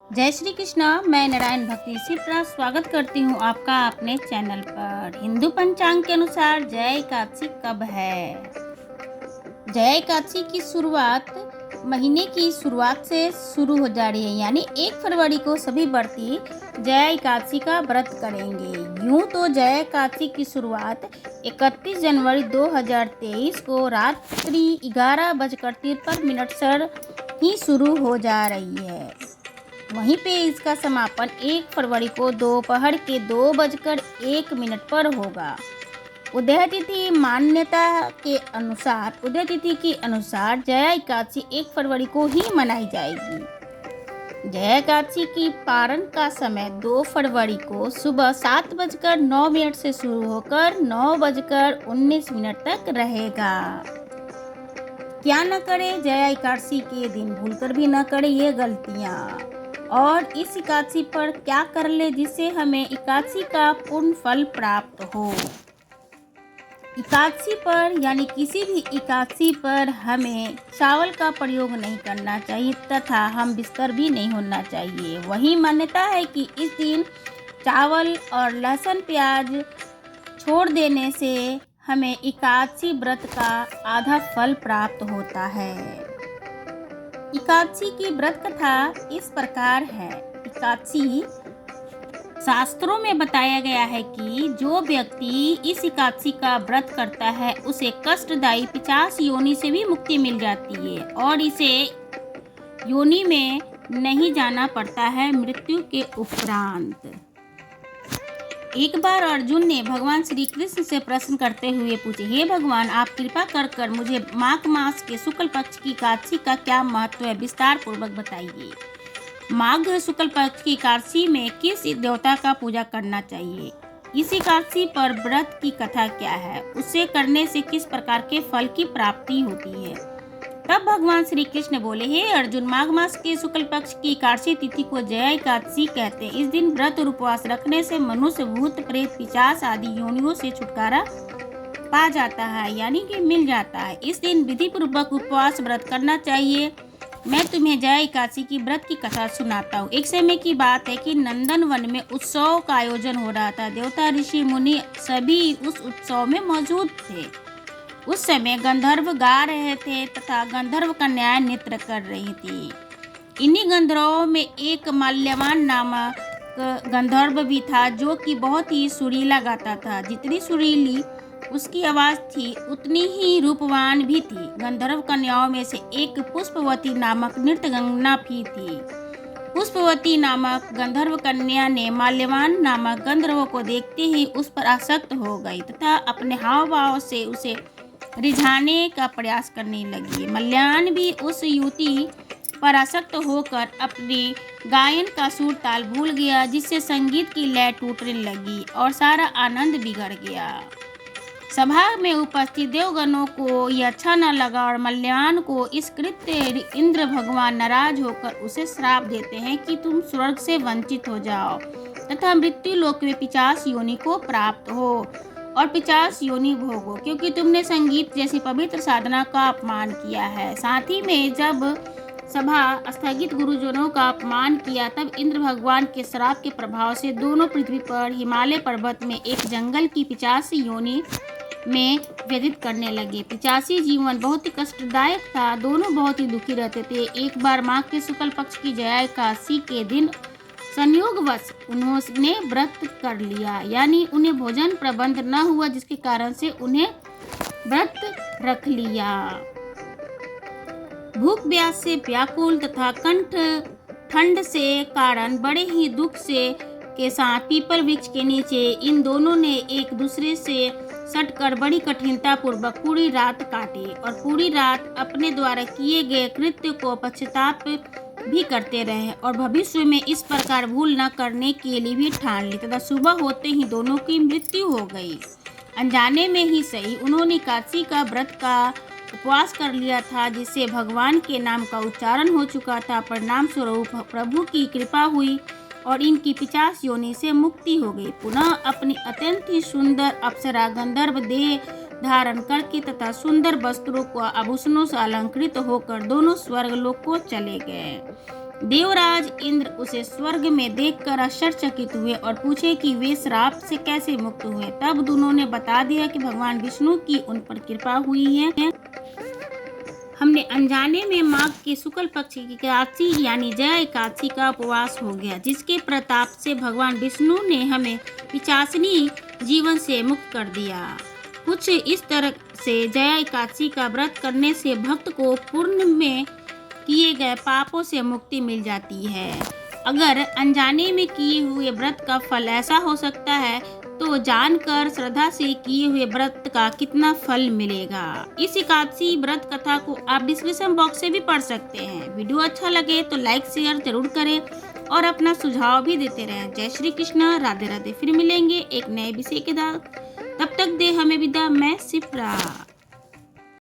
जय श्री कृष्णा। मैं नारायण भक्ति शिप्रा स्वागत करती हूँ आपका अपने चैनल पर। हिंदू पंचांग के अनुसार जय एकादशी कब है? जय एकादशी की शुरुआत महीने की शुरुआत से शुरू हो जा रही है, यानी 1 फरवरी को सभी व्रती जय एकादशी का व्रत करेंगे। यूं तो जय एकादशी की शुरुआत 31 जनवरी 2023 को रात्रि 11:53 सर ही शुरू हो जा रही है। वहीं पे इसका समापन 1 फरवरी को दोपहर के 2:01 पर होगा। उदय तिथि मान्यता के अनुसार जया एकादशी 1 फरवरी को ही मनाई जाएगी। जया एकादशी की पारण का समय 2 फरवरी को सुबह 7:09 से शुरू होकर 9:19 तक रहेगा। क्या न करे जया एकादशी के दिन, भूलकर भी न करे ये गलतियाँ। और इस एकादशी पर क्या कर ले जिससे हमें एकादशी का पूर्ण फल प्राप्त हो। एकादशी पर यानी किसी भी एकादशी पर हमें चावल का प्रयोग नहीं करना चाहिए तथा हम बिस्तर भी नहीं होना चाहिए। वही मान्यता है कि इस दिन चावल और लहसुन प्याज छोड़ देने से हमें एकादशी व्रत का आधा फल प्राप्त होता है। एकादशी की व्रत कथा इस प्रकार है। एकादशी शास्त्रों में बताया गया है कि जो व्यक्ति इस एकादशी का व्रत करता है उसे कष्टदायी 50 योनि से भी मुक्ति मिल जाती है और इसे योनि में नहीं जाना पड़ता है मृत्यु के उपरांत। एक बार अर्जुन ने भगवान श्री कृष्ण से प्रश्न करते हुए पूछे, हे भगवान, आप कृपा कर मुझे माघ मास के शुक्ल पक्ष की एकादशी का क्या महत्व है, विस्तार पूर्वक बताइए। माघ शुक्ल पक्ष की एकादशी में किस देवता का पूजा करना चाहिए? इस एकादशी पर व्रत की कथा क्या है? उसे करने से किस प्रकार के फल की प्राप्ति होती है? तब भगवान श्री कृष्ण बोले, हे अर्जुन, माघ मास के शुक्ल पक्ष की एकादशी तिथि को जया एकादशी कहते हैं। इस दिन व्रत और उपवास रखने से मनुष्य, भूत, प्रेत, पिशाच आदि योनियों से छुटकारा पा जाता है, यानी कि मिल जाता है। इस दिन विधि पूर्वक उपवास व्रत करना चाहिए। मैं तुम्हें जया एकादशी की व्रत की कथा सुनाता हूँ। एक समय की बात है कि नंदन वन में उत्सव का आयोजन हो रहा था। देवता, ऋषि, मुनि सभी उस उत्सव में मौजूद थे। उस समय गंधर्व गा रहे थे तथा गंधर्व कन्याएं नृत्य कर रही थी। इन्हीं गंधर्वों में एक माल्यवान नामक गंधर्व भी था जो कि बहुत ही सुरीला गाता था। जितनी सुरीली उसकी आवाज़ थी उतनी ही रूपवान भी थी। गंधर्व कन्याओं में से एक पुष्पवती नामक नृत्यगंगा भी थी। पुष्पवती नामक गंधर्व कन्या ने माल्यवान नामक गंधर्व को देखते ही उस पर आसक्त हो गई तथा अपने हाव भाव से उसे रिझाने का प्रयास करने लगी। मल्यान भी उस युवती पर आसक्त होकर अपने गायन का सुर ताल भूल गया, जिससे संगीत की लय टूटने लगी और सारा आनंद बिगड़ गया। सभा में उपस्थित देवगणों को यह अच्छा न लगा और मल्यान को इस कृत्य इंद्र भगवान नाराज होकर उसे श्राप देते हैं कि तुम स्वर्ग से वंचित हो जाओ तथा मृत्यु लोक में 50 योनि को प्राप्त हो और 50 योनि भोगो, क्योंकि तुमने संगीत जैसी पवित्र साधना का अपमान किया है। साथ ही में जब सभा स्थगित गुरुजनों का अपमान किया तब इंद्र भगवान के श्राप के प्रभाव से दोनों पृथ्वी पर हिमालय पर्वत में एक जंगल की 50 योनि में व्यतीत करने लगे। 85 जीवन बहुत ही कष्टदायक था। दोनों बहुत ही दुखी रहते थे। एक बार माघ के शुक्ल पक्ष की जया एकादशी के दिन संयोगवश उन्होंने व्रत कर लिया, यानी उन्हें भोजन प्रबंध न हुआ, जिसके कारण से उन्हें व्रत रख लिया। भूख प्यास से व्याकुल तथा कंठ ठंड से कारण बड़े ही दुख से के साथ पीपल वृक्ष के नीचे इन दोनों ने एक दूसरे से सटकर बड़ी कठिनता पूर्वक पूरी रात काटी और पूरी रात अपने द्वारा किए गए कृत्य को पश्चाताप भी करते रहे और भविष्य में इस प्रकार भूल न करने के लिए भी ठान ली तथा सुबह होते ही दोनों की मृत्यु हो गई। अनजाने में ही सही उन्होंने एकादशी का व्रत का उपवास कर लिया था, जिससे भगवान के नाम का उच्चारण हो चुका था। परिणाम स्वरूप प्रभु की कृपा हुई और इनकी 50 योनि से मुक्ति हो गई। पुनः अपनी अत्यंत ही सुंदर अप्सरा गंधर्व देह धारण करके तथा सुंदर वस्त्रों को आभूषणों से अलंकृत होकर दोनों स्वर्गलोक को चले गए। देवराज इंद्र उसे स्वर्ग में देखकर आश्चर्यचकित हुए और पूछे कि वे श्राप से कैसे मुक्त हुए। तब दोनों ने बता दिया कि भगवान विष्णु की उन पर कृपा हुई है। हमने अनजाने में माघ के शुक्ल पक्ष की एकादशी यानी जया एकादशी का उपवास हो गया, जिसके प्रताप से भगवान विष्णु ने हमें पिशाचिनी जीवन से मुक्त कर दिया। कुछ इस तरह से जया एकादशी का व्रत करने से भक्त को पूर्व में किए गए पापों से मुक्ति मिल जाती है। अगर अनजाने में किए हुए व्रत का फल ऐसा हो सकता है तो जानकर श्रद्धा से किए हुए व्रत का कितना फल मिलेगा। इस एकादशी व्रत कथा को आप डिस्क्रिप्शन बॉक्स से भी पढ़ सकते हैं। वीडियो अच्छा लगे तो लाइक शेयर जरूर करें और अपना सुझाव भी देते रहें। जय श्री कृष्ण, राधे राधे। फिर मिलेंगे एक नए विषय के साथ। तब तक दे हमें विदा। मैं शिप्रा।